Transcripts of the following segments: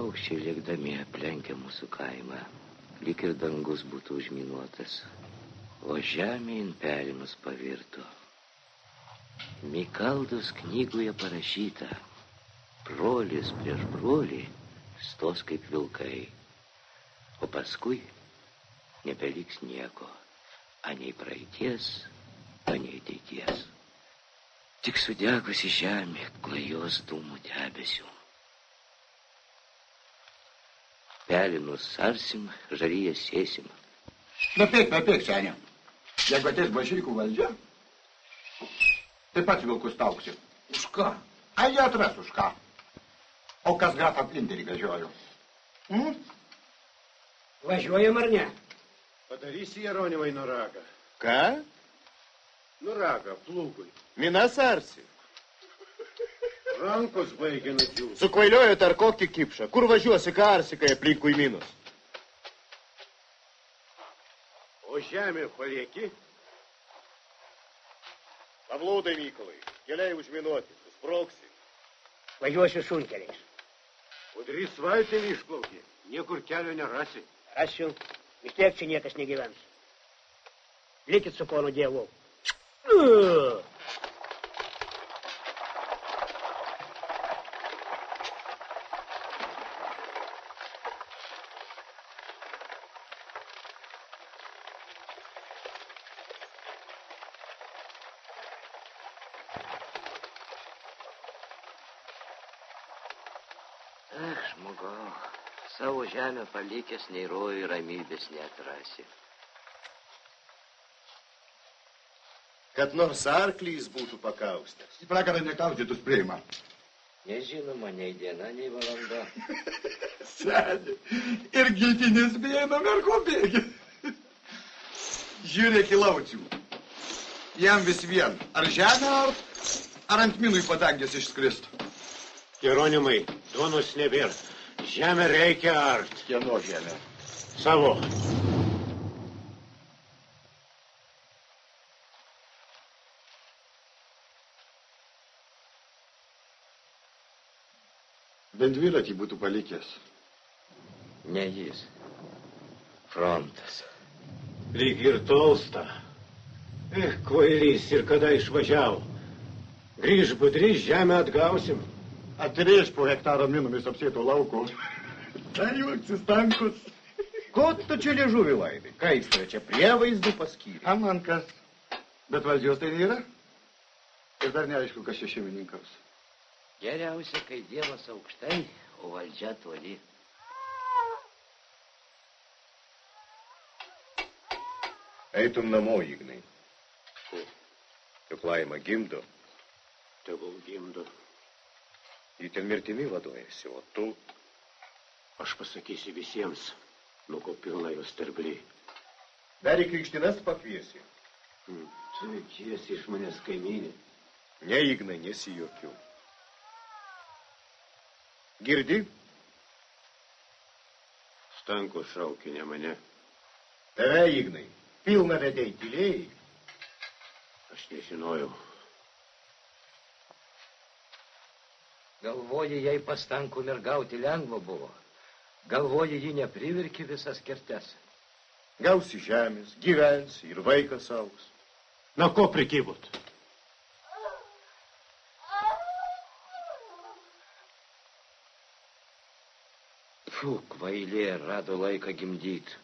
Paukščiai lėkdami aplenkia mūsų kaimą, lyg ir dangus būtų užminuotas, o žemėn pelimus pavirto. Mikaldos knygoje parašyta, brolis prieš brolį stos kaip vilkai, o paskui nebeliks nieko, anei praeities, anei ateities. Tik sudegusi žemė klajos dūmų debesių. Pelinus sarsim, žaryje sėsim. Napėk, senė. Jeigu ateis bolševikų valdžia, tai pats vilkus tauksi. Už ką? Ai, jie atras už ką. O kas grafą Plinterį vežiojo? Važiuojam ar ne? Padarysi Jeronimai nuragą. Ką? Nuragą plūgui. Minas arsi. Rankos baigia nudžiūti. Sukvailiojot ar kokį kipšą? Kur važiuosi, ką arsi, kai aplinkui minus? O žemė palieki? Pablūdai, Mykolai, keliai užminuoti, susproksi. Važiuosiu šunkeliais. Udrys valtėlį išplaukė, niekur kelio nerasi. Rasiu, vis tiek čia niekas negyvens. Likit su ponu Dievu. Žmogau, savo žemę palikęs nei rojų ramybės neatrasi. Kad nors arklys būtų pakaustęs. Į pragarą nekaustytus priima. Nežinoma, nei diena, nei valanda. Senė, ir giltinės bėja nuo merko bėgi. Žiūrėk į laucių. Jam vis vien, ar žemę ar ant minų į padangės išskrist. Jeronimai, duonos nebėra. Žemę reikia art. Kieno žemė? Savo. Bent dviratį būtų palikęs. Ne jis. Frontas. Lyg ir tolsta. Kvailys ir kada išvažiavo. Grįž budrys, žemę atgausim. Atrėž po hektaro minumis apsėto lauko. Tai juoksis tankus. Ko tu čia liežuvį laidai? Ką jis čia prievaizdų paskyrė? A man kas? Bet valdžios tai nėra. Ir dar neaišku, kas čia šeimininkaus. Geriausia, kai Dievas aukštai, o valdžia toli. Eitum namo, Ignai. Juk Laima gimdo. Tegul gimdo. Ji ten mirtimi vaduojasi, o tu... Aš pasakysiu visiems, nuo ko pilna jos terbliai. Dar į krikštinas pakviesi. Tai kiesi iš manęs kaimynė. Ne, Ignai, nesijuokiu. Girdi? Stanko šaukė, ne mane. Tave, Ignai, pilna vedei tylėjai. Aš nežinojau. Galvoji, jei pastankų mergauti lengva buvo. Galvoji, ji neprivirki visas kertes. Gausi žemės, gyvensi ir vaikas augs. Na ko prikibot? Fū, kvailė, rado laiką gimdyt.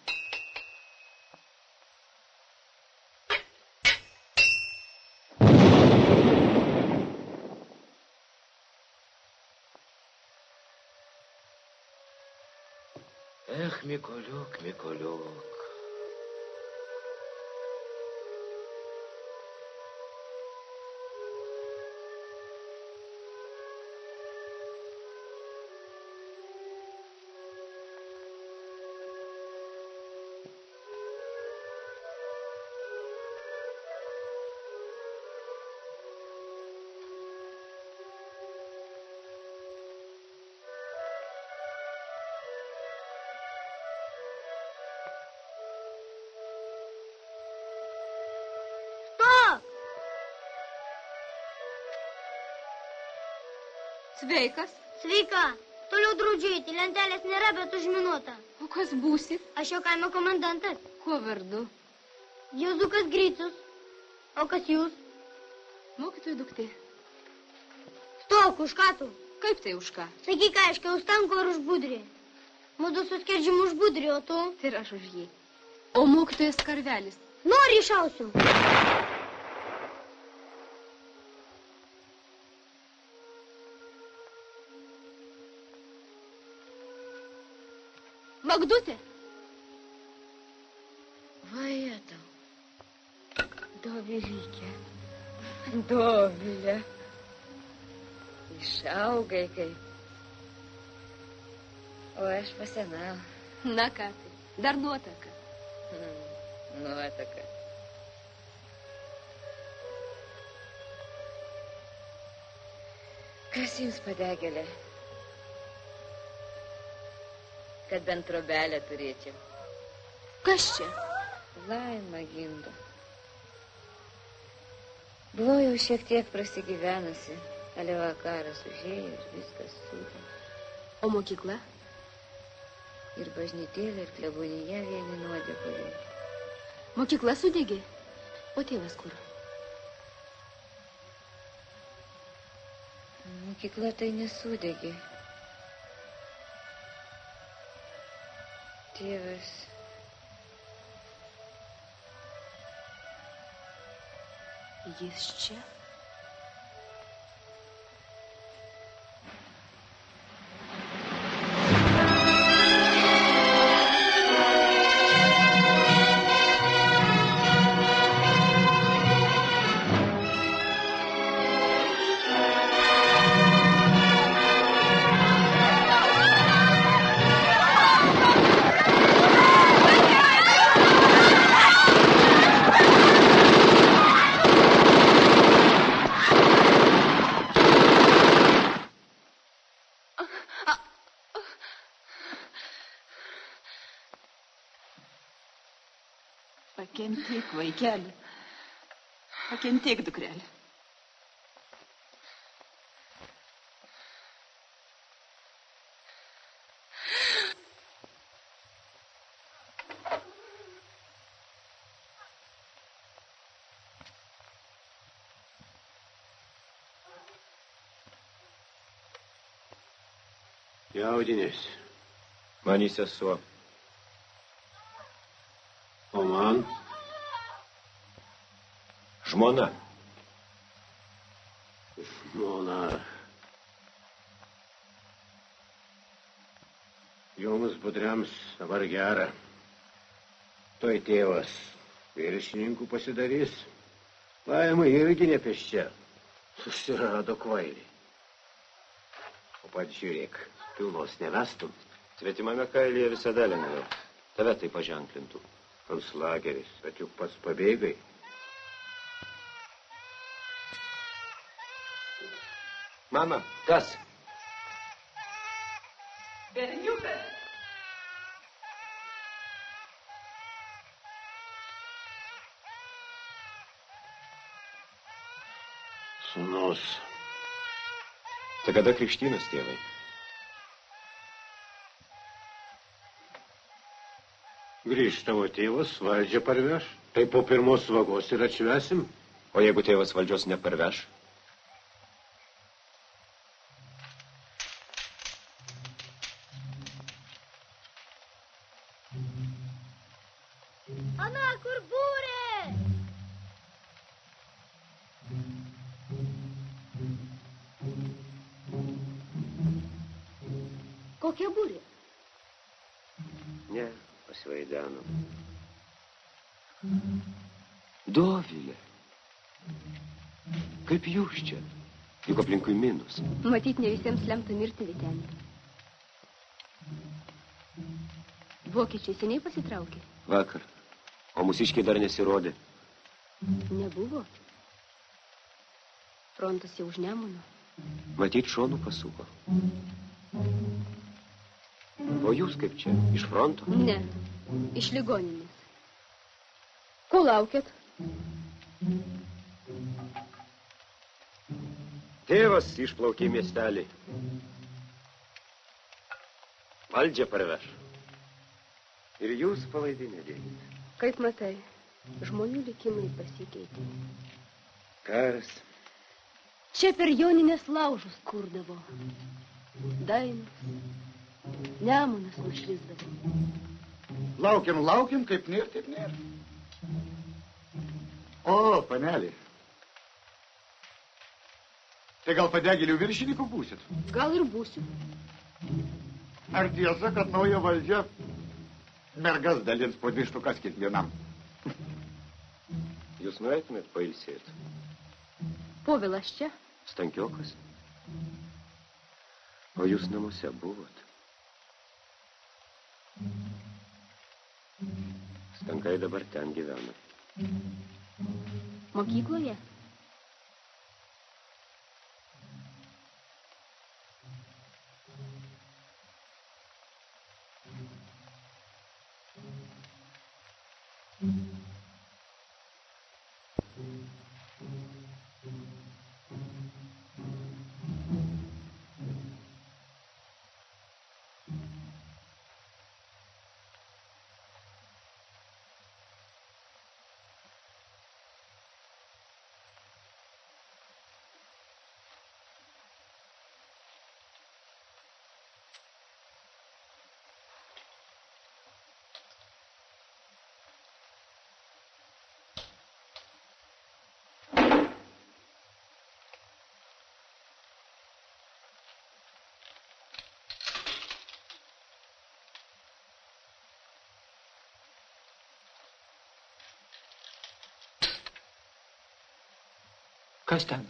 Mikoliuk, Mikoliuk. Sveikas. Sveika. Toliau draudžiu eiti, lentelės nėra, bet užminuota. O kas būsit? Aš jo kaimo komendantas. Kuo vardu? Juozukas Gricius. O kas jūs? Mokytojų duktė. Stok, už ką tu? Kaip tai už ką? Sakyk aiškiai, už tanko ar už budrį? Mudu suskerdžiam už budrį, o tu? Tai ir aš už jį. O mokytojas Karvelis? Nori išausiu. Magdutė? Vajetau. Dovilykė. Dovilė. Išaugai kaip. O aš pasenau. Na ką tai, dar nuotaka. Nuotaka. Kas jums padegėlė? Kad bent trobelę turėčiau. Kas čia? Laima gimdo. Buvau jau šiek tiek prasigyvenusi, ale vakaras užėjo ir viskas sudė. O mokykla? Ir bažnytėlė, ir klebonija vieni nuodėguliai. Mokykla sudegė? O tėvas kur? Mokykla tai nesudegė. Tėvas. Jis čia? Pakentėk, vaikeli. Pakentėk, dukrelė. Jaudinės. Man į sesuo. O man? Žmona. Žmona. Jums budriams dabar gera. Toj tėvas viršininkų pasidarys. Laima irgi nepėsčia. Susirado kvailį. O pat žiūrėk, pilnos nevestum. Svetimame kailyje visada lengviau. Tave tai paženklintų. Konclageris, bet juk pats pabėgai. Mama, kas? Berniukas. Sūnus. Tai kada krikštynas, tėvai? Grįž tavo tėvas, valdžią parveš. Tai po pirmos vagos ir atšvesim. O jeigu tėvas valdžios neparveš? Ana, kur būrė? Kokia būrė? Ne, pasivaideno. Dovilė. Kaip jūs čia? Juk aplinkui minus. Matyt, ne visiems lemta mirti, Vytenė. Vokiečiai seniai pasitraukė? Vakar. O mūsiškiai dar nesirodė. Nebuvo. Frontas jau už Nemuno. Matyt, šonų pasuko. O jūs kaip čia? Iš fronto? Ne, iš ligoninės. Ko laukiat? Tėvas išplaukė į miestelį. Valdžią parveš. Ir jūs palaidinę dėkit. Kaip matai, žmonių likimai pasikeitė. Karas. Čia per Joninės laužus kurdavo. Dainos. Nemunas nušvisdavo. Laukiam, kaip nėr, taip nėr. O, panelį. Tai gal padegėlių viršininkų būsit? Gal ir būsiu. Ar tiesa, kad nauja valdžia mergas dalins po 2 štukas kiekvienam? Jūs norėtumėt pailsėti? Povilas čia? Stankiokas? O jūs namuose buvot? Stankai dabar ten gyvena. Mokykloje? Kas ten?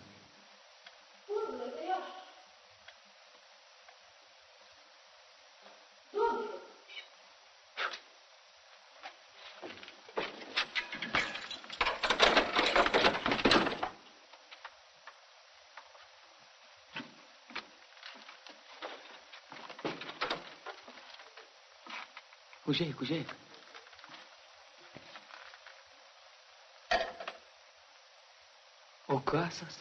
Užeik. O kasas?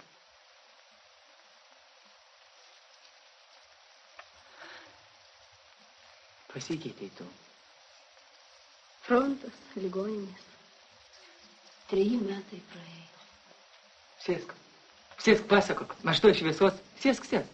Pasikeitei tu. Frontas, ligoninės. 3 metai praėjo. Sėsk, pasakok. Aš to šviesos. Sėsk.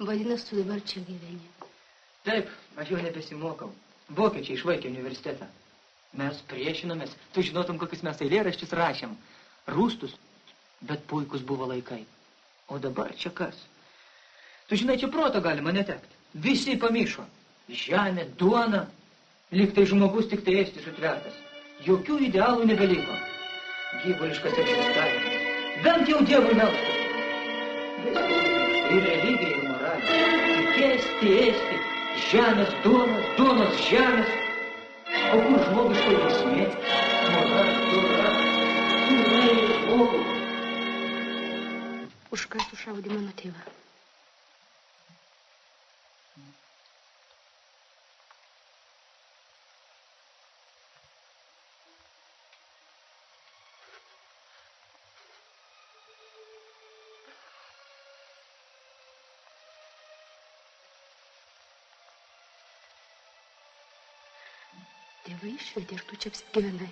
Vadinasi, tu dabar čia gyveni. Taip, aš jau nebesimokau. Vokiečiai išvaikė universitetą. Mes priešinomės. Tu žinotum, kokius mes eilėraščius rašėm. Rūstus, bet puikus buvo laikai. O dabar čia kas? Tu žinai, čia proto galima netekti. Visi pamišo. Žemė, duona. Lyg tai žmogus tik tai ėsti sutvertas. Jokių idealų nebeliko. Gyvuliškas egzistavimas. Bent jau Dievui melstas. Ir religija, ir moralė. Tik ėsti. Žemės, duonos, žemės. O kur žmogiško esmė? Moralė, dora. Kur žmogų? Už ką sušaudė mano tėvą? Tėvai išvedė ir tu čia apsigyvenai.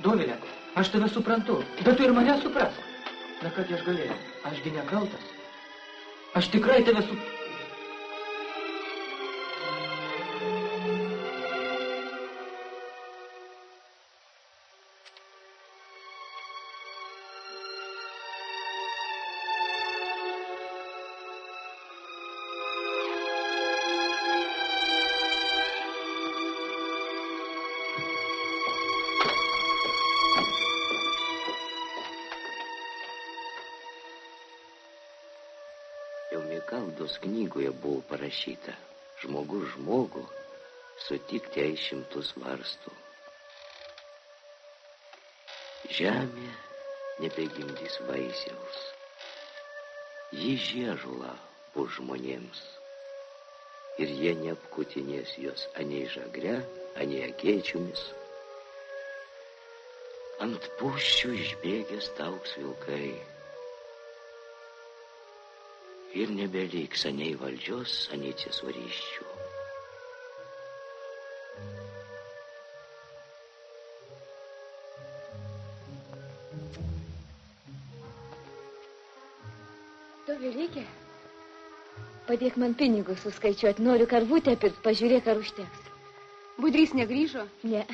Dovilė, aš tave suprantu, bet tu ir mane suprask. Na, kad aš galėjau, ašgi nekaltas. Aš tikrai tave suprantu. Jau Mikaldos knygoje buvo parašyta. Žmogus žmogų sutikti jai 100 varstų. Žemė nebegimdys vaisiaus. Ji žiežula bus žmonėms. Ir jie neapkutinės jos anei žagre, anei agėčiomis. Ant puščių išbėgęs tauks vilkai. Ir nebeliks anei valdžios, anei ciesoriščių. Dovilykė, padėk man pinigus suskaičiuoti. Noriu karvutę pirkt, pažiūrėk, ar užteks. Budrys negrįžo? Ne,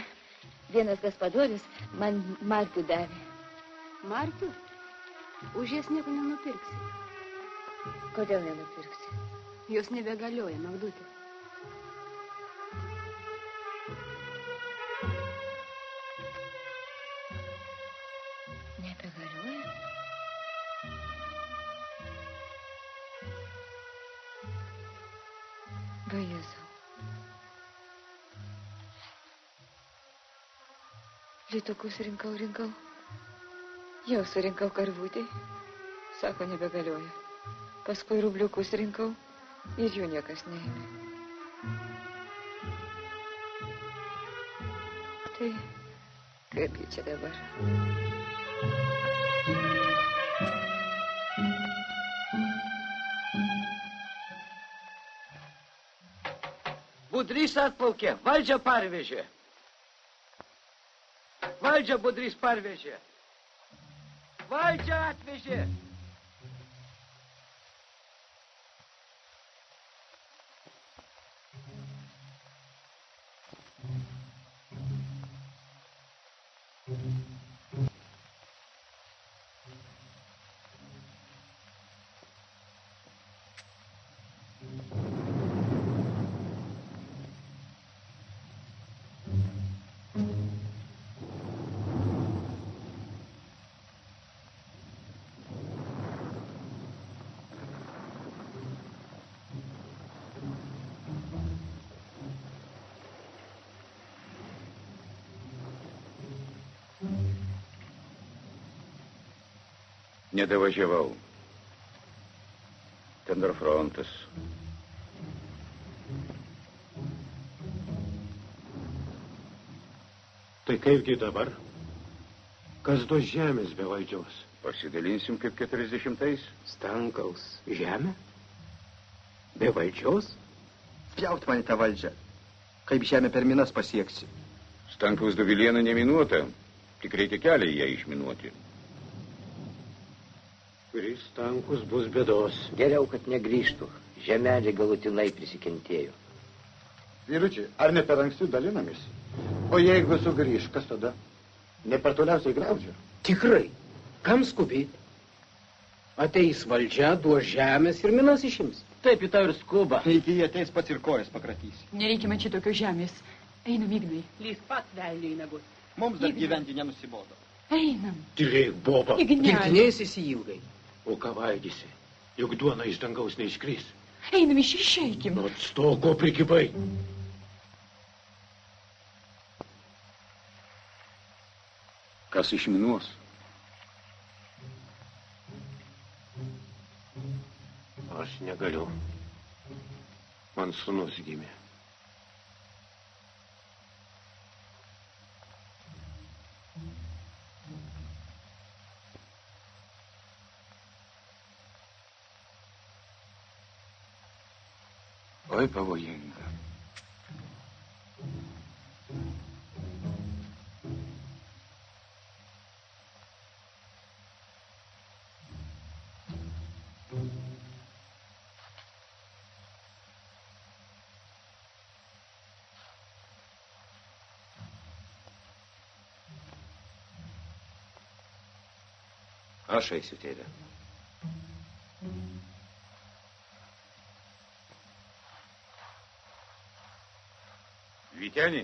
vienas gaspadorius man markių davė. Markių? Už jas nieko nenupirksi. Kodėl nenupirksi? Jos nebegalioja, Magdutė. Nebegalioja? Va Jėzau. Litukus rinkau. Jau surinkau karvutį. Sako, nebegalioja. Paskui rubliukus rinkau ir jų niekas neėmė. Tai kaipgi čia dabar? Budrys atplaukė, valdžią parvežė. Valdžią Budrys parvežė. Valdžią atvežė. Nedavažiavau. Ten dar frontas. Tai kaipgi dabar? Kas duos žemės be valdžios? Pasidalinsim kaip 40-ais. Stankaus žemę? Be valdžios? Pjaut man į tą valdžią. Kaip žemę per minas pasieksi. Stankaus Dovilėna neminuota. Tik reikia kelią į ją išminuoti. Grįžt Stankus bus bėdos. Geriau, kad negrįžtų. Žemelė galutinai prisikentėjo. Vyručiai, ar ne per anksti dalinamės? O jeigu sugrįž, kas tada? Ne per toliausiai graužia. Tikrai. Kam skubėti? Ateis valdžia, duos žemės ir minas išims. Taip, į tą ir skuba. Iki jie ateis pats ir kojas pakratys. Nereikia man čia tokios žemės. Einam, Ignai. Lys pats velniui nagus. Mums dar gyventi nenusibodo. Einam. Tylėk, boba. Girtinėsis ilgai. O ką valgysi? Juk duona iš dangaus neiškris. Einam, išeikim. Nu, atstok, ko prikibai. Kas išminuos? Aš negaliu. Man sūnus gimė. Oi, pavojinga. Aš eisiu, tėve. Vytenį?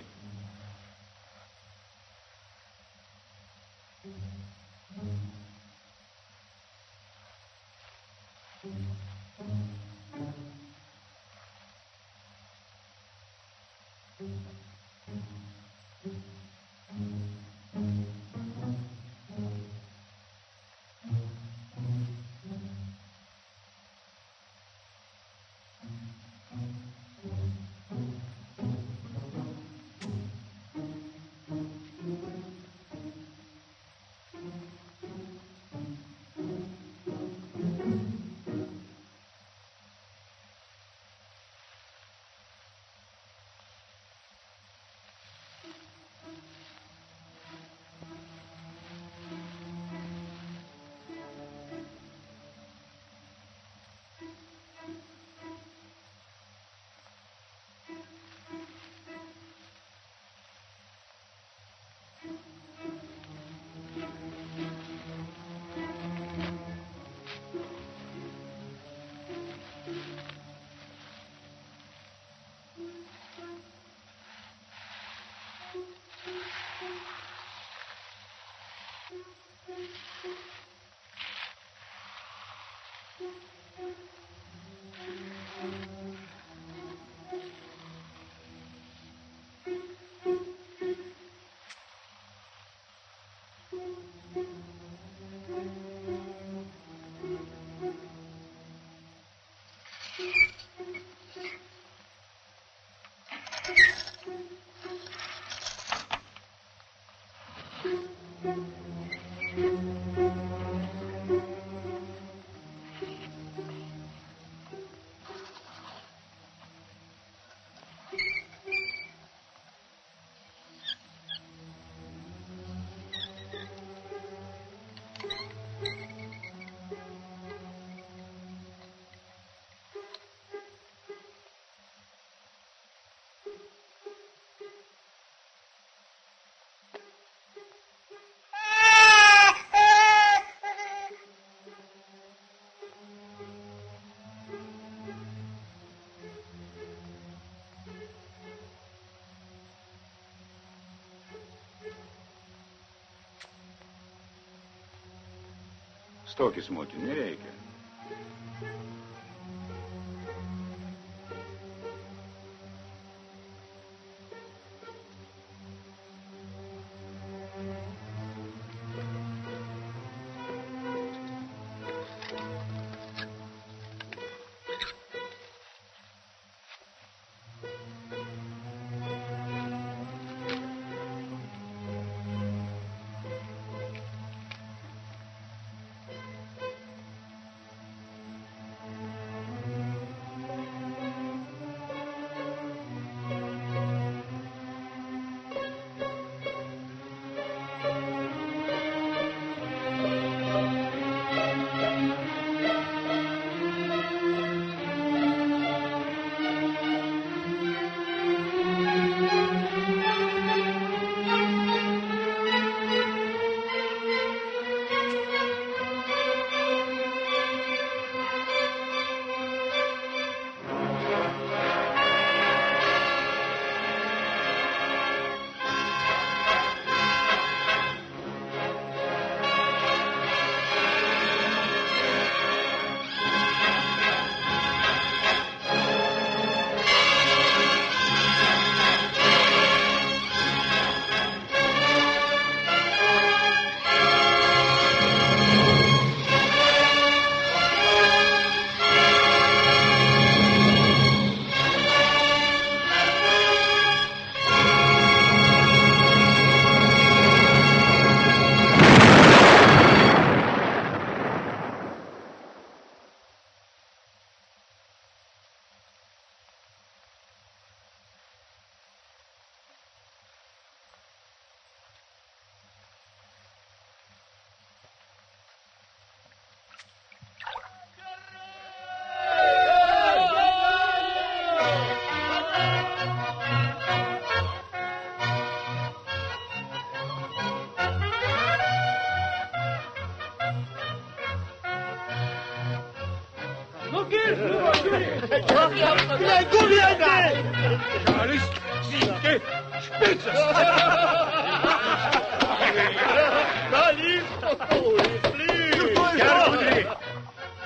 Stokis, moti, nereikia.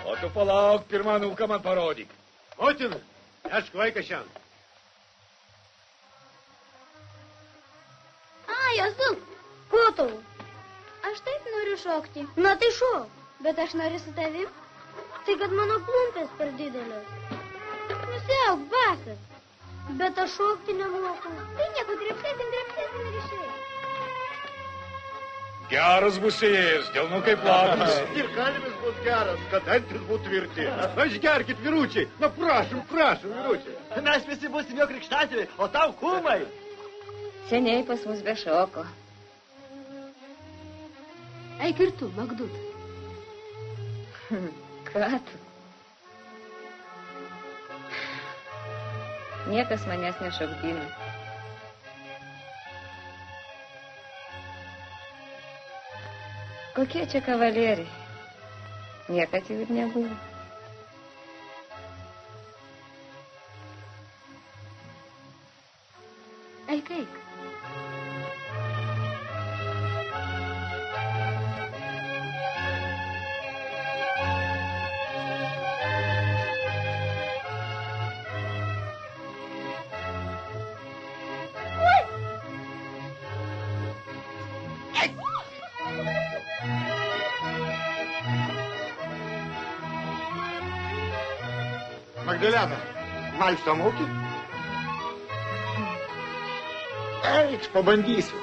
O tu palauk, pirmą nulką man parodyk. Motina, aš vaikas šiandien. Jėzau, ko tau? Aš taip noriu šokti. Na tai šok. Bet aš noriu su tavim. Tai kad mano klumpės per didelės. Nusiauk, basas. Bet aš šokti nemoku. Tai nieko, drepsėsim ir išėjai. Geras bus ėjęs, delnukai platus. Ir kalvis bus geras, kad dantis būtų tvirti. Išgerkit, vyručiai. Na, prašom, vyručiai. Mes visi būsim jo krikštatėviai, o tau kūmai. Seniai pas mus be šoko. Eik ir tu, Magdut. Ką tu? Niekas manęs nešokdina. Kokie čia kavalieriai? Niekad jų ir nebuvo. Eik. Magdalena, valsą moki? Eik, pabandysiu.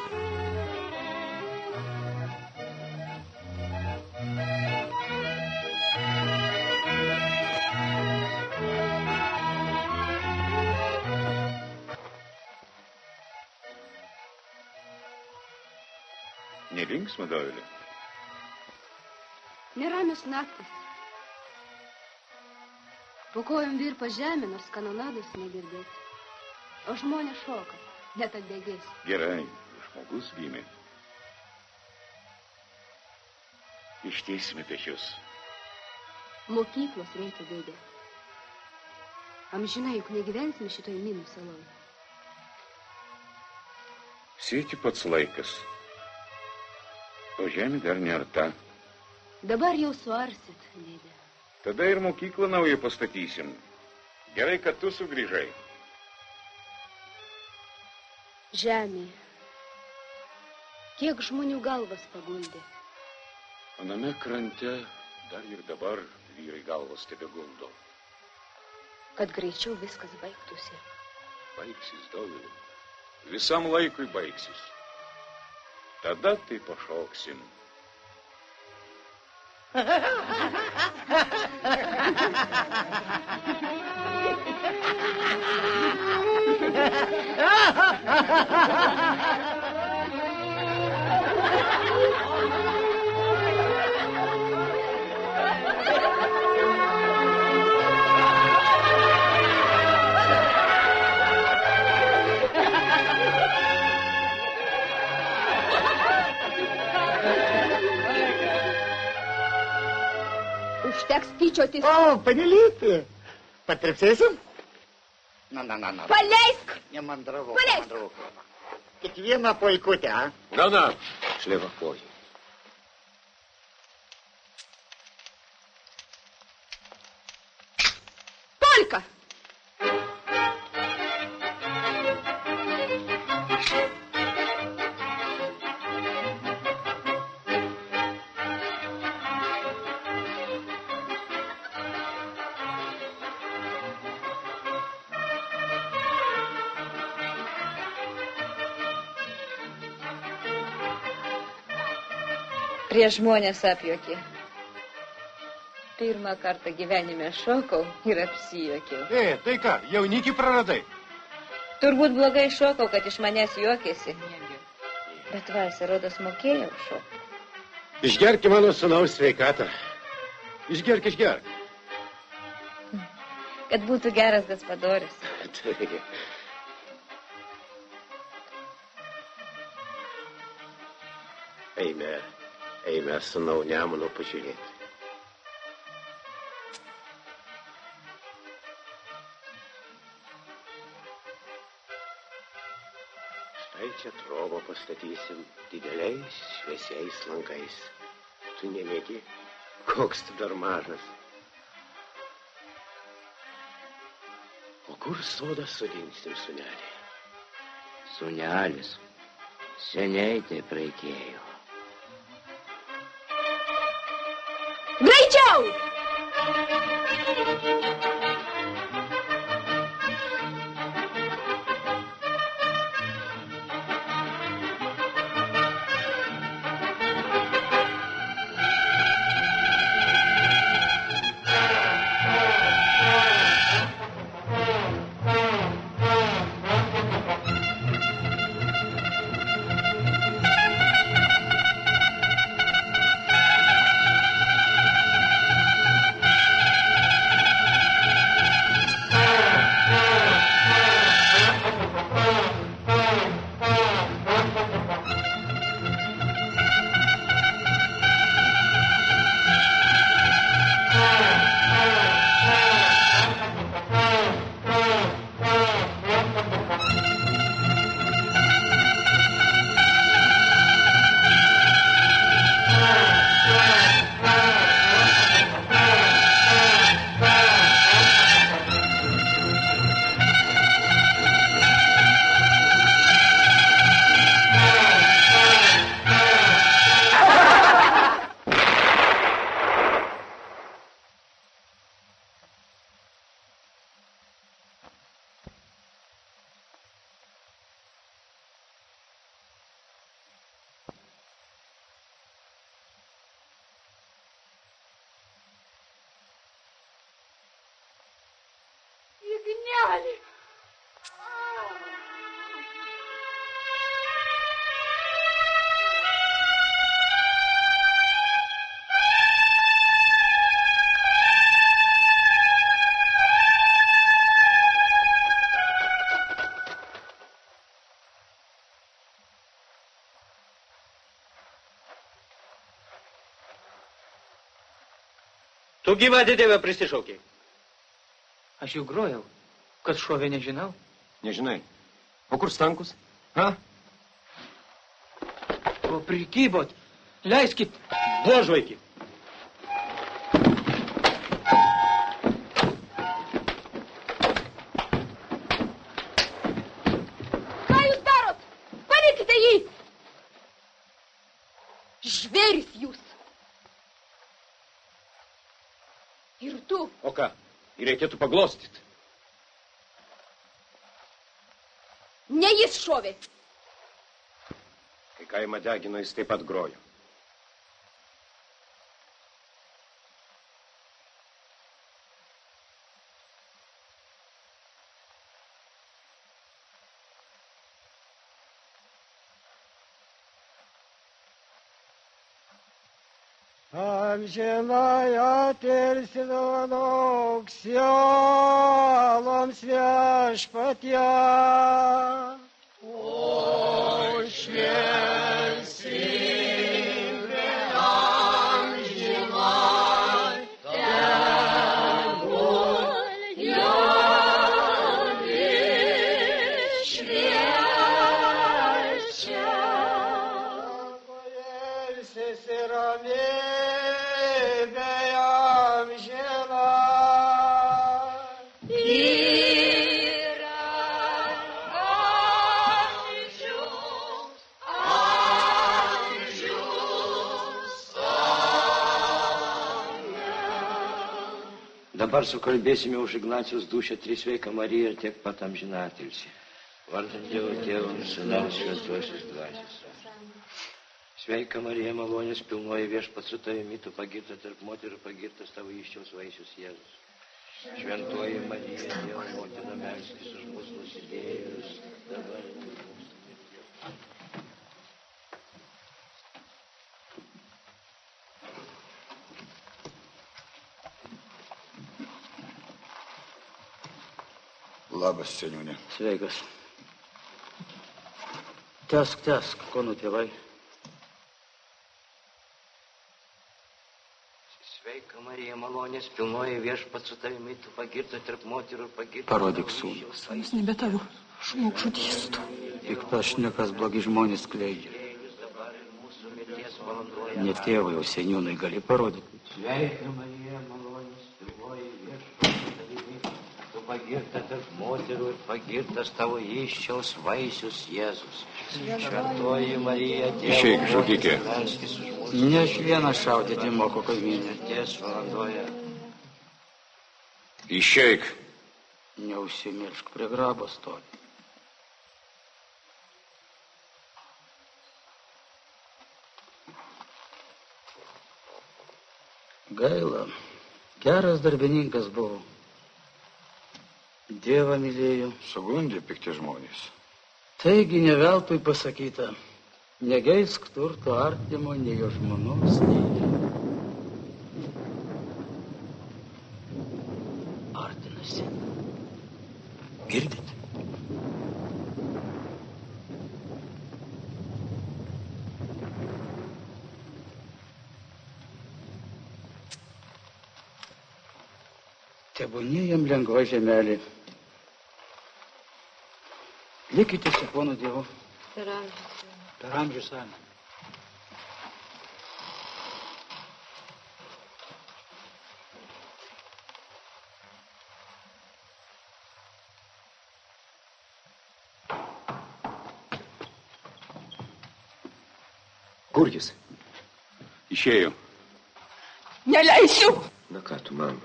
Nelinksma, Dovilė? Neramios naktis. Po kojom virpa žemė, nors kanonados negirdėti. O žmonės šoka, net atbėgės. Gerai, žmogus gimė. Ištiesime pečius. Mokyklos reikia, dėdė. Amžinai, juk negyvensime šitoj minų saloj. Sėti pats laikas. O žemė dar nearta. Dabar jau suarsit, dėdė. Tada ir mokyklą naują pastatysim. Gerai, kad tu sugrįžai. Žemė. Kiek žmonių galvas paguldė. Aname krante dar ir dabar vyrai galvas tebeguldo. Kad greičiau viskas baigtųsi. Baigsis, Dovilė. Visam laikui baigsis. Tada tai pašoksim. Užteks tyčiotis. O, panelytė. Patrepsėsim? Na. Paleisk! Nemandravau. Paleisk! Kiekvieną polkutę, a? Na, šlevakoji. Polka! Prieš žmonės apjuokė. Pirmą kartą gyvenime šokau ir apsijuokiau. Tai ką, jaunikį praradai? Turbūt blogai šokau, kad iš manęs juokėsi. Bet Valsė, rodos, mokėjau šokti. Išgerki mano sūnaus sveikatą. Išgerk. Kad būtų geras gaspadoris. Eime, sūnau, Nemuno pažiūrėti. Štai čia trobą pastatysim dideliais šviesiais langais. Tu nemėgi, koks tu dar mažas. O kur sodą sodinsim, sūnelį? Sūnelis. Seniai taip reikėjo. Greičiau! Ignelį. Tu gyvą didėvę prisišaukiai. Aš jau grojau, kad šovė nežinau. Nežinai. O kur Stankus? Ha? O prikybot. Leiskit. Buožvaiki. Ką jūs darot? Palikite jį! Žvėris jūs! Ir tu. O ką? Ir reikėtų paglostyti. Ne jis šovė. Kai kaimą degino, jis taip pat grojo. Amžinąją tilsinauk sieloms viešpatie. O šviesybė amžinai tegul jo šviečia. Ilsis ir ramybė Dabar sukalbėsime už Ignacijos dūšią Trisveiką Mariją ir tiek pat amžinatilsį. Vardant Dievo Tėvo, Sūnaus Šventosios Dvasios. Sveika Marija, malonės pilnoji, Viešpats su tavimi, tu pagirta tarp moterų, pagirtas tavo įsčiaus vaisius Jėzus. Šventoji Marija, Dievo motina, melskis už mus nusidėjus dabar. Labas, seniūnė. Sveikas. Tęsk, konų tėvai. Sveika Marija, malonės pilnoji, Viešpats su tavimi, tu pagirta tarp moterų ir pagirta. Parodyk sūnų. Sūnus nebe tavo, žmogžudystų. Piktašnekas blogi žmonės skleidžia. Ne tėvai, o seniūnai gali parodyti. Sveika Marija, malonės pilnoji, Viešpats su tavimi, tu pagirta tarp moterų ir pagirtas tavo įsčiaus vaisius Jėzus. Šventoji Marija, Dievo Išeik, žudikė. melskis už mus. Ne aš vieną šaudyti moku kaimynę. Ties valandoje. Išeik. Neužsimiršk, prie grabo stovi. Gaila, geras darbininkas buvo. Dievą mylėjo. Sugundė pikti žmonės. Taigi ne veltui pasakyta, negeisk turto artimo, nei jo žmonos, nei... Artinasi. Girdit? Tebūnie jam lengva žemelė. Likite su ponu Dievu. Per amžius. Per amžius, amen. Kur jis? Išėjo. Neleisiu. Na ką tu, mama?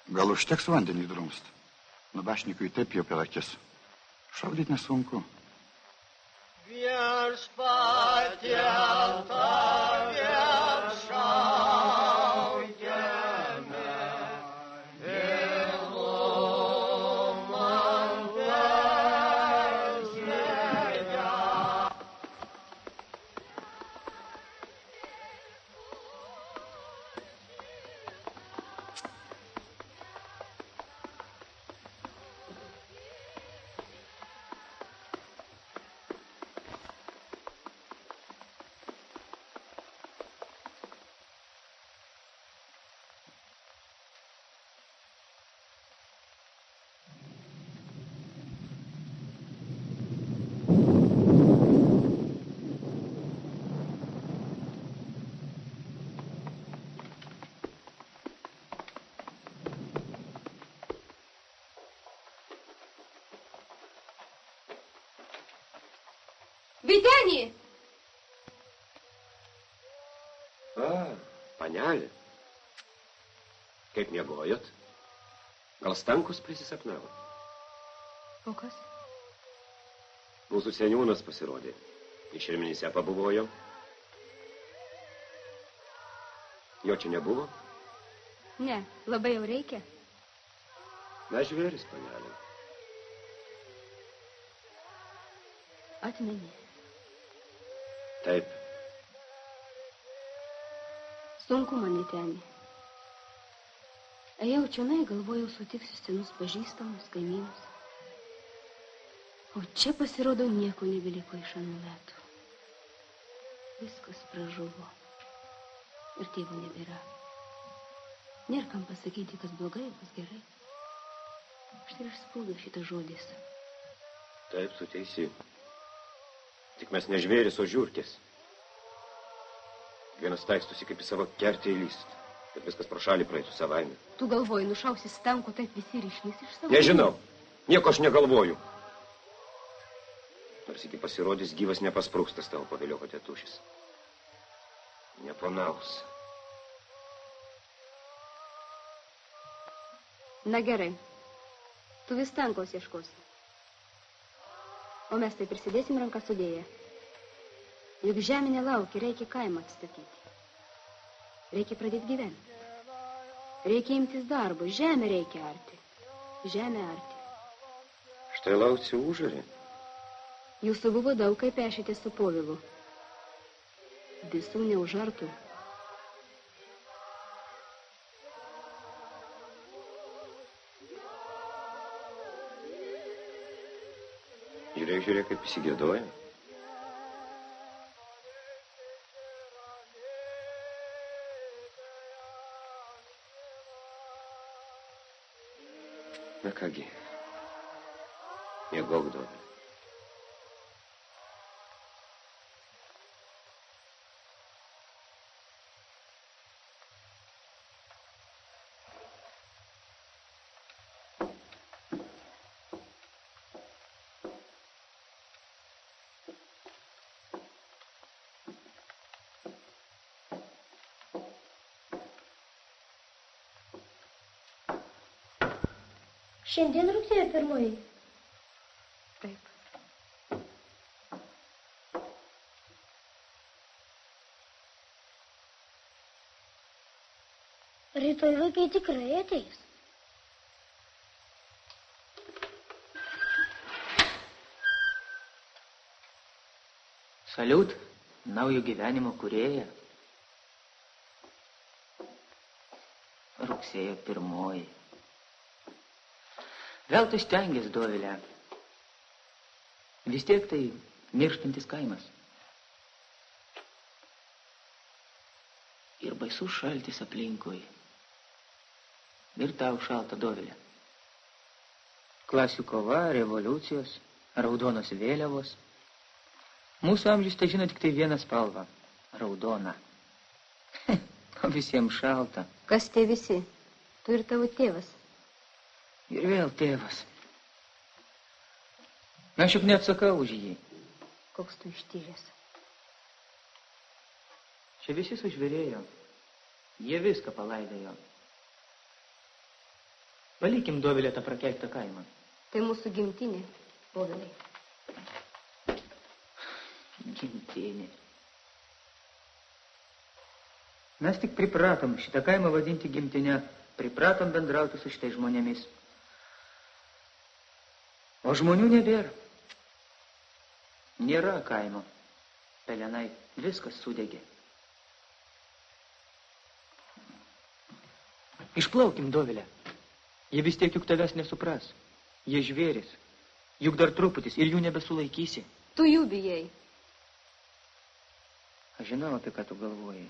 Gal užteks vandenį drumst? Nubašnikui taip jau per akis. Šaudyt nesunku. Viešpatie, tave šaukėme, Vytenį! Panelė. Kaip miegojot? Gal Stankus prisisapnavo? O kas? Mūsų seniūnas pasirodė. Iš Šermenyse pabuvojo. Jo čia nebuvo? Ne, labai jau reikia. Na, žvėris, panelė. Atmeni. Taip. Sunku man Vytenį. Ėjau čionai, galvojau, sutiksiu senus pažįstamus, kaimynus. O čia pasirodo nieko nebeliko iš anų metų. Viskas pražuvo. Ir tėvo nebėra. Nėra kam pasakyti, kas blogai, kas gerai. Štai ir spaudo šitas žodis. Taip, tu teisi. Tik mes ne žvėris, o žiurkės. Vienas taikstusi kaip į savo kertį įlyst, kad viskas pro šalį praeitų savaime. Tu galvoji, nušausi Stanko, taip visi ir išlys iš savo... Nežinau, nieko aš negalvoju. Nors iki pasirodys gyvas nepasprūkstas tavo pavilioko tėtušis. Nepanaus. Na gerai, tu vis Stankos ieškosi. O mes tai prisidėsim ranką sudėję. Juk žemė nelaukia, reikia kaimą atstatyti. Reikia pradėti gyventi. Reikia imtis darbo, žemę reikia arti. Žemę arti. Štai lauksi užarį. Jūsų buvo daug, kai pešite su Povilu. Visų neužartų. Žiūrėk, kaip įsigėdoja. Na kągi, miegok dobre. Šiandien rugsėjo 1. Taip. Rytoj vaikai tikrai ateis. Saliut, naujo gyvenimo kūrėja. Rugsėjo 1. Vėl tu stengies, Dovilė. Vis tiek tai mirštantis kaimas. Ir baisus šaltis aplinkui. Ir tau šalta, Dovilė. Klasių kova, revoliucijos, raudonos vėliavos. Mūsų amžius tai žino tik tai vieną spalvą – raudoną. O visiems šalta. Kas tie visi? Tu ir tavo tėvas. Ir vėl tėvas. Aš juk neatsakau už jį. Koks tu ištyręs. Čia visi sužvėrėjo. Jie viską palaidojo. Palikim, Dovilė, tą prakeiktą kaimą. Tai mūsų gimtinė, Povilai. Gimtinė. Mes tik pripratom šitą kaimą vadinti gimtinę. Pripratom bendrauti su šitais žmonėmis. O žmonių nebėra. Nėra kaimo. Pelenai, viskas sudegė. Išplaukim, Dovilė. Jie vis tiek juk tavęs nesupras. Jie žvėris. Juk dar truputis ir jų nebesulaikysi. Tu jų bijai. Aš žinau, apie ką tu galvoji.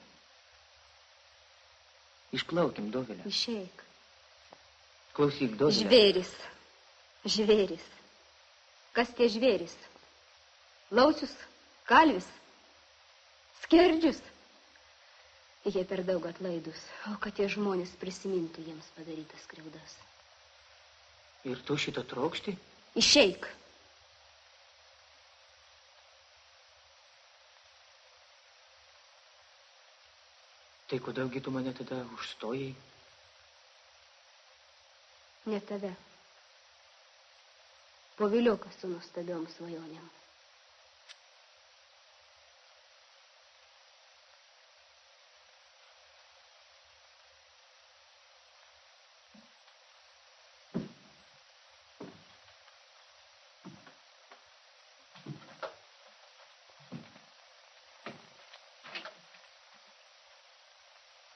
Išplaukim, Dovilė. Išeik. Klausyk, Dovilė. Žvėris. Žvėris. Kas tie žvėris? Laucius? Kalvis? Skerdžius? Jie per daug atlaidus, o kad tie žmonės prisimintų jiems padarytas skriaudas. Ir tu šito trokšti? Išeik. Tai kodėlgi tu mane tada užstojai? Ne tave. Poviliokas su nuostabiom svajonėm.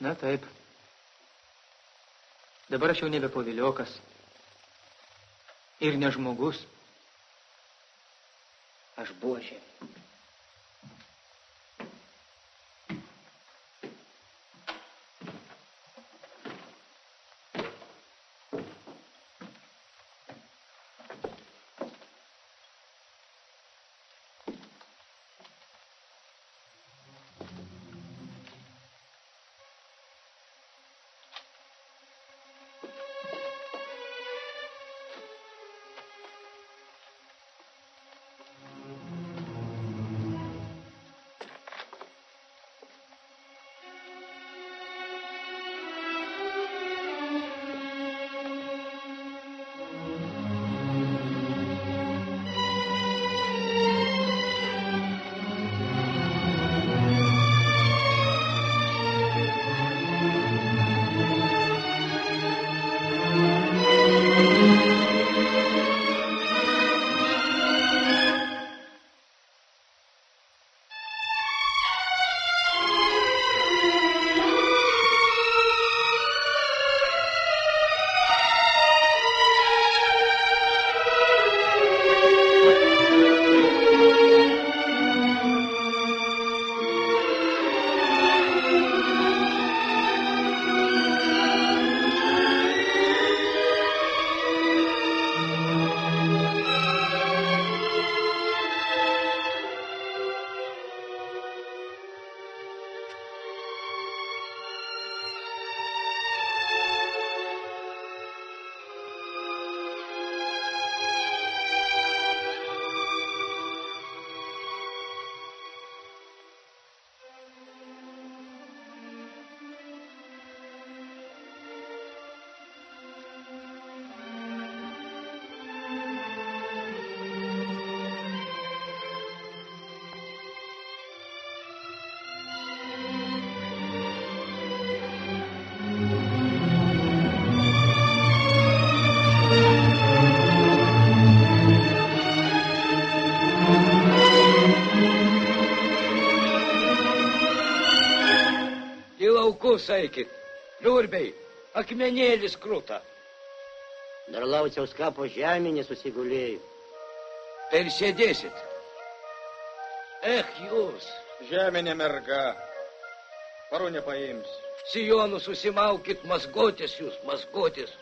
Na taip. Dabar aš jau nebe poviliokas. Ir ne žmogus. Aš buožė. Į laukus eikit. Liurbiai, akmenėlis kruta. Dar Lauciaus kapo žemė nesusigulėjo. Tai ir sėdėsit. Jūs. Žemė nemerga. Parų nepaims. Sijonų susimaukit, mazgotis jūs, mazgotis.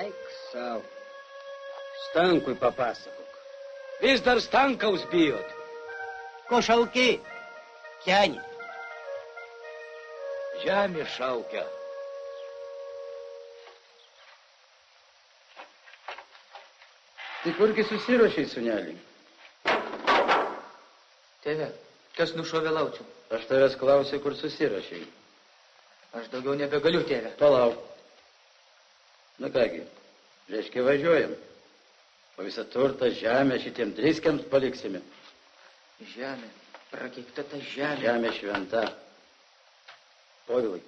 Eik savo. Stankui papasakok. Vis dar Stankaus bijot. Ko šauki? Seni. Žemė šaukia. Tai kurgi susiruošiai, sūnelį? Tėve, kas nušovė Laucių? Aš tavęs klausiu, kur susiruošiai. Aš daugiau nebegaliu, tėve. Palauk. Na kągi, reiškia važiuojam. O visą turtą, žemę šitiem driskiams paliksime. Žemė, prakeikta ta žemė. Žemė šventa. Povilai,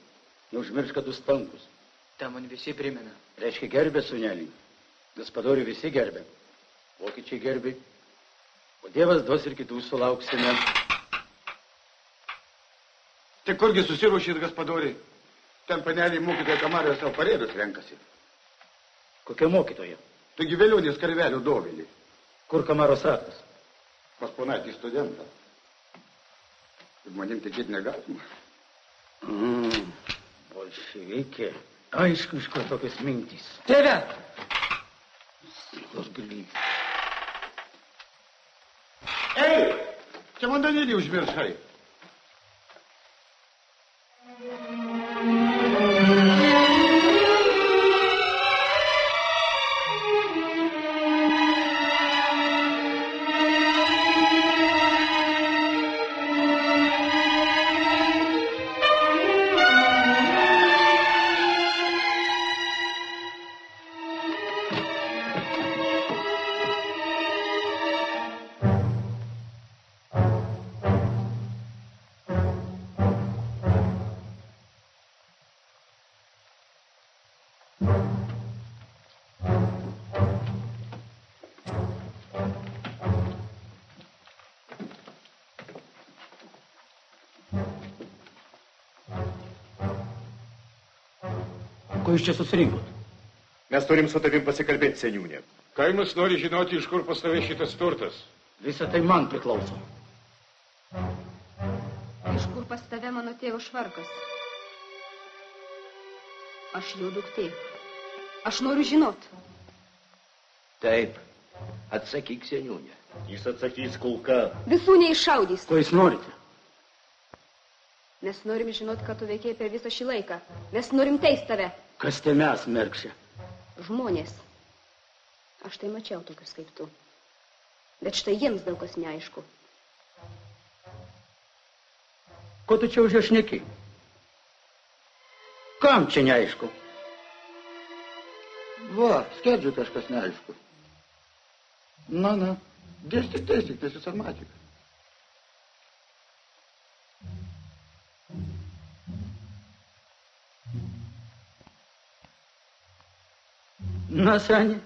neužmiršk, kad tu Stankus. Ta man visi primena. Reiškia gerbė, sūnelį. Gaspadorių visi gerbė. Vokiečiai gerbė. O Dievas duos ir kitų sulauksime. Tai kurgi susiruošit, gaspadoriai? Ten paneliai mokytoja Kamarija savo parėdus renkasi. Kokia mokytoja? Taigi Velionės karvelių Dovilį. Kur Kamaros raktas? Pas ponatį studentą. Ir manim tikėti negalima. Bolševikė. Aišku, iš kur tokios mintys. Tėve! Ei! Čia mandanėlį užmiršai. Ko jūs čia susirinkot? Mes turim su tavim pasikalbėti, seniūnė. Kaimas nori žinoti, iš kur pas tave šitas turtas. Visa tai man priklauso. Iš kur pas tave mano tėvo švarkas? Aš jo duktė. Aš noriu žinot. Taip, atsakyk, seniūnė. Jis atsakys kulka. Visų neiššaudys. Ko jūs norite? Mes norim žinot, ką tu veikėjai per visą šį laiką. Mes norim teist tave. Kas tai mes, merkšė? Žmonės. Aš tai mačiau tokius kaip tu. Bet štai jiems daug kas neaišku. Ko tu čia už ją šneki? Kam čia neaišku? Va, skerdžiu kažkas neaišku. Na, dėstyk, tai jūs ar matėte. Na, seni.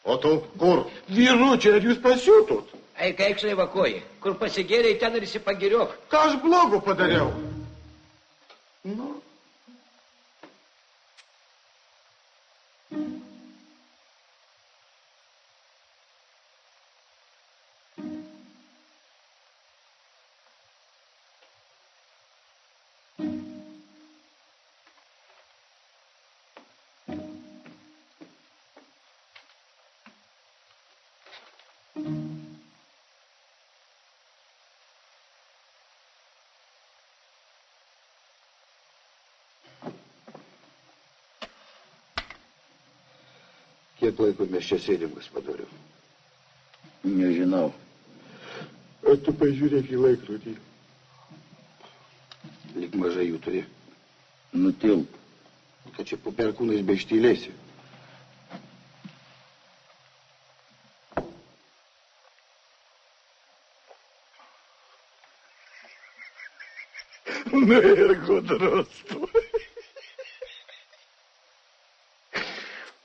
O tu kur? Vyručiai, ar jūs pasiūtot? Eik, eikšai vakoji. Kur pasigėrei, ten ir įsipagiriok. Ką aš blogo padariau? Nu. Kiek laiko mes čia sėdim, Gaspadoriau? Nežinau. O tu pažiūrėk į laikrodį. Lyg mažai jų turi. Nutilp. Kad čia po perkūnais be ištylėsi. Na ir gudrus tu.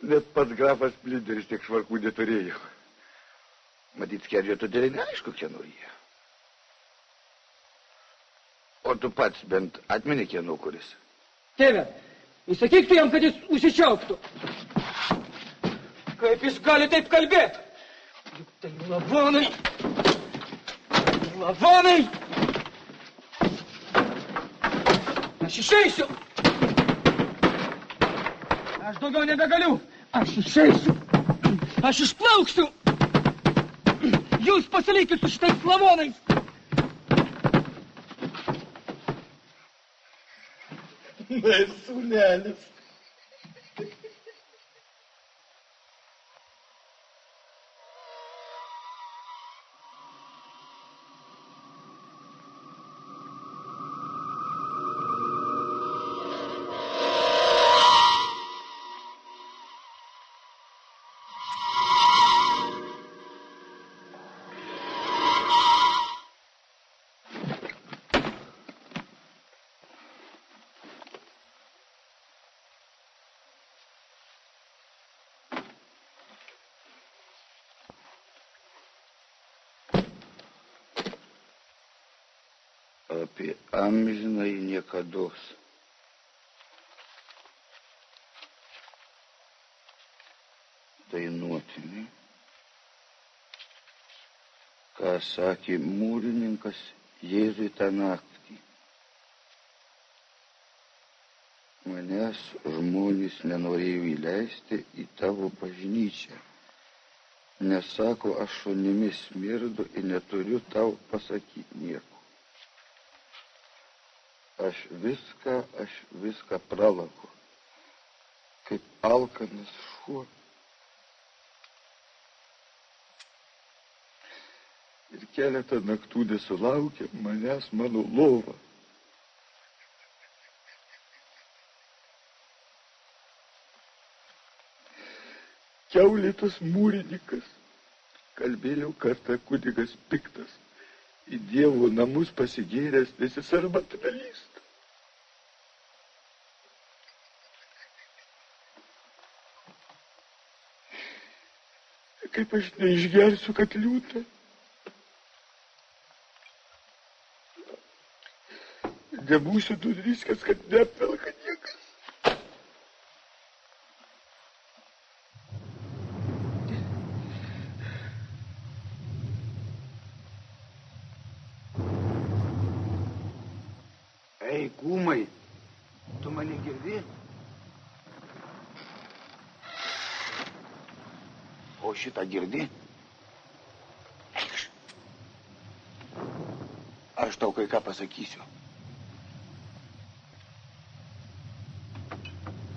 Net pats grafas Plinderis tiek švarkų neturėjo. Matyt, skerdžio todėl neaišku, kieno jie. O tu pats bent atmeni, kieno kuris? Tėve, įsakyk tu jam, kad jis užsičiauptų. Kaip jis gali taip kalbėti? Juk tai lavonai. Lavonai! Aš išeisiu. Aš daugiau nebegaliu. Aš išeisiu. Aš išplauksiu. Jūs pasilikit su šitais lavonais. Na ir sūnelis. Apie amžinai niekados. Dainuotini. Ką sakė mūrininkas Jėzui tą naktį. Manęs žmonės nenorėjo įleisti į tavo bažnyčią. Nes sako, aš šunimis smirdu ir neturiu tau pasakyti nieko. Aš viską pralaku, kaip alkanas šuo. Ir keletą naktų nesulaukė manęs mano lova. Kiaulėtas mūrininkas, kalbėjo kartą kunigas piktas, į Dievo namus pasigėręs, nes jis arbatmelys. Kaip aš neišgersiu, kad liūta. Nebūsiu nudriskęs, kad neapvelka niekas. Ei, kūmai, tu mane girdi? O šitą girdi? Eikš. Aš tau kai ką pasakysiu.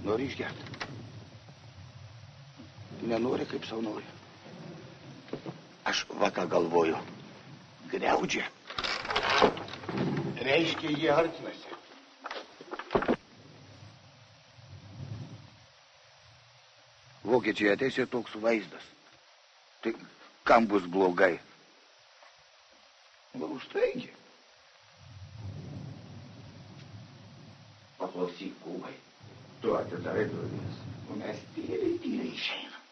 Nori išgerti? Nenori, kaip sau nori. Aš ką galvoju. Griaudžia. Reiškia, jie artinasi. Vokiečiai ateis ir toks vaizdas. Tai kam bus blogai? Va už taigi. Paklausyk, kūmai. Tu atidarai duris, o mes tyliai išeinam.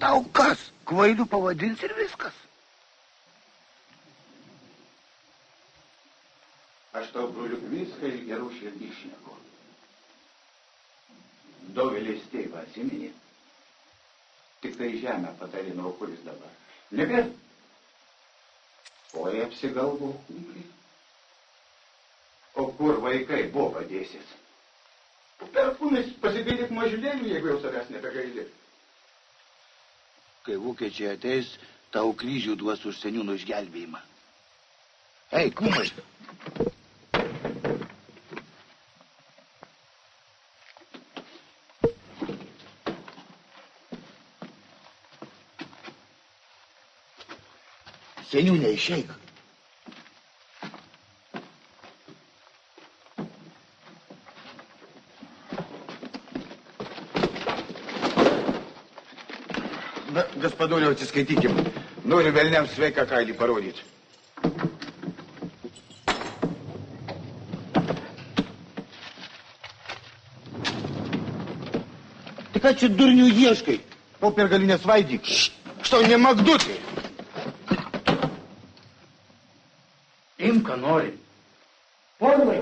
Tau kas? Kvailių pavadins ir viskas. Aš tau, broliuk, viską iš gerų širdį šneku. Daugelis tėvą atsimeni. Tik tai žemę patarinau, kuris dabar. Nebėr. Oi, apsigalvo kūmai. O kur vaikai buvo padėsis? Perkūnais pasigaidyk mažylėlių, jeigu jau savęs nebegaili. Kai vokiečiai ateis, tau kryžių duos už seniūnų išgelbėjimą. Ei, kūmai! Seniūnė, išeik. Na, gospodulio, atsiskaitykim. Noriu velniams sveiką kailį parodyti. Ты ką čia durnių ieškai? Popiergalinės vaidyk. Что, не могу ты? Imk, ką nori. Povilai.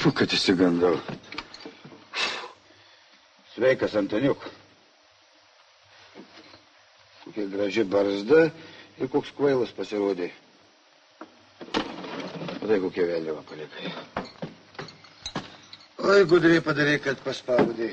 Фу, kad išsigandau. Sveikas, Antoniuk. Kokia graži barzda ir koks kvailas pasirodė. Tai kokia vėliava palikai. Oi, gudriai padarė, kad paspaudė.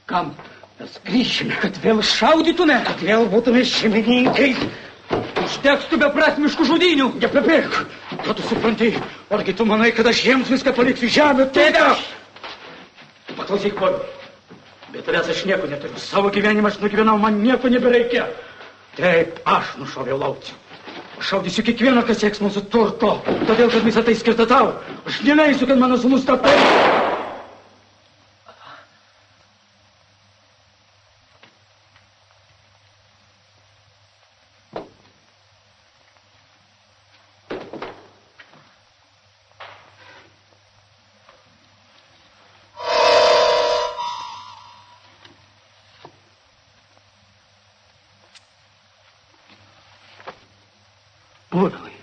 Kam? Mes grįšime, kad vėl šaudytume, kad vėl būtume šeimininkai. Užteks tų beprasmiškų žudynių. Neprabėg. Ką tu supranti? Argi tu manai, kad aš jiems viską paliksiu žemę? Taip. Paklausyk, Povilai. Bet tavęs aš nieko neturiu. Savo gyvenimą aš nugyvenau, man nieko nebereikia. Taip, aš nušoviau laukti. Aš šaudysiu kiekvieną, kas sieks mūsų turto. Todėl, kad visą tai skirta tau. Aš neleisiu, kad mano sūnus taptų. Povilai.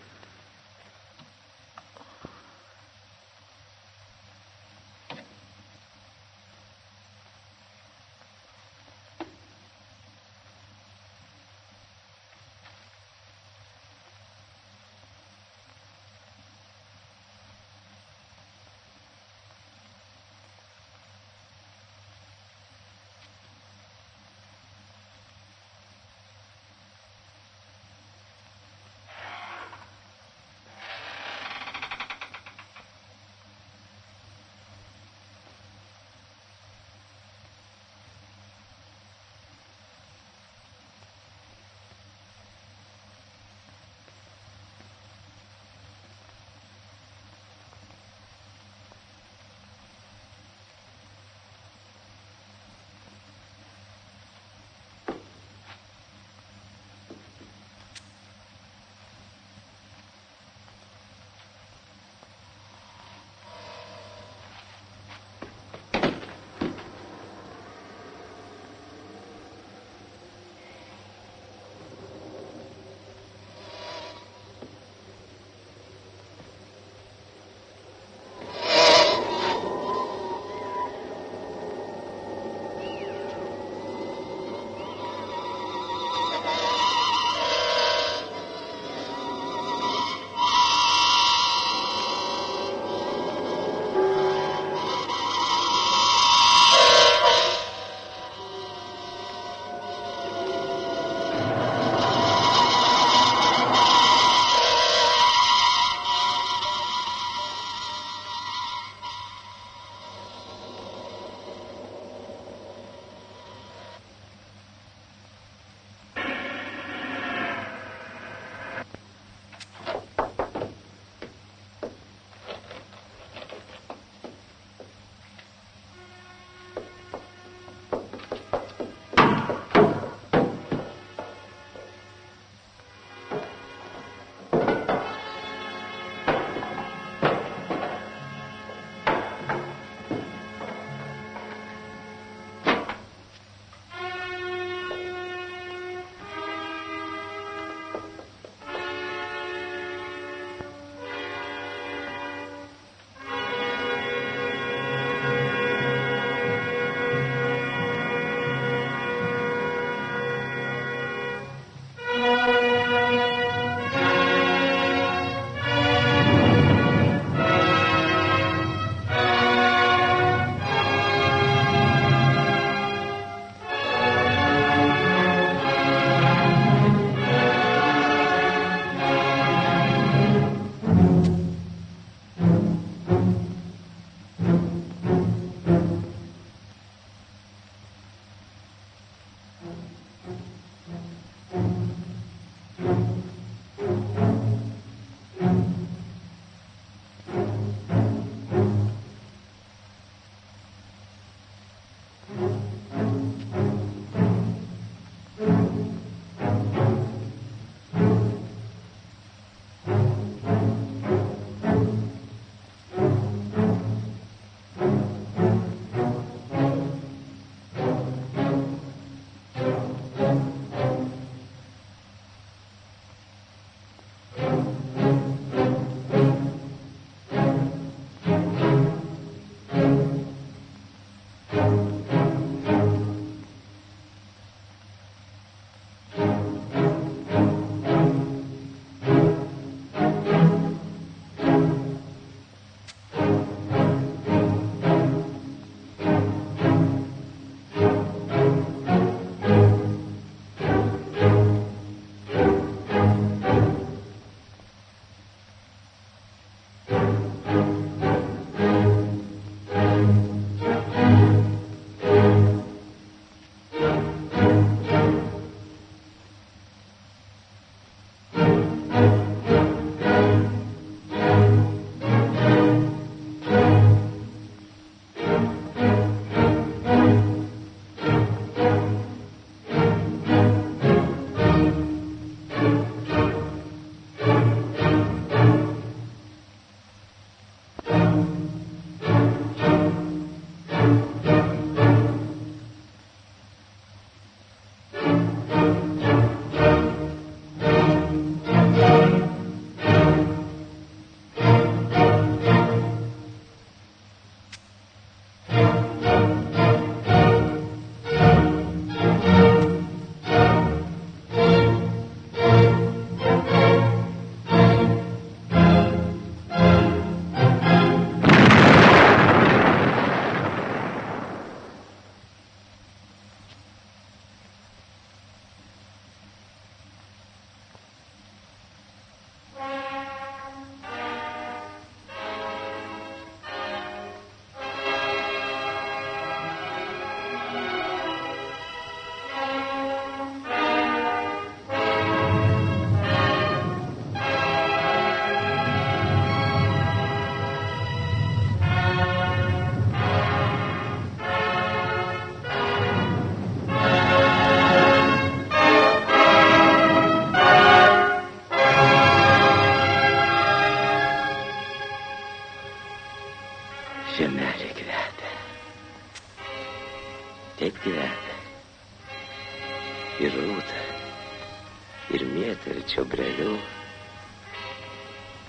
vietą arčiau breliau.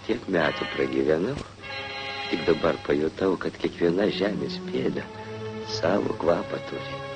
Tiek metų pragyvenau, tik dabar pajutau, kad kiekviena žemės pėda savo kvapą turi.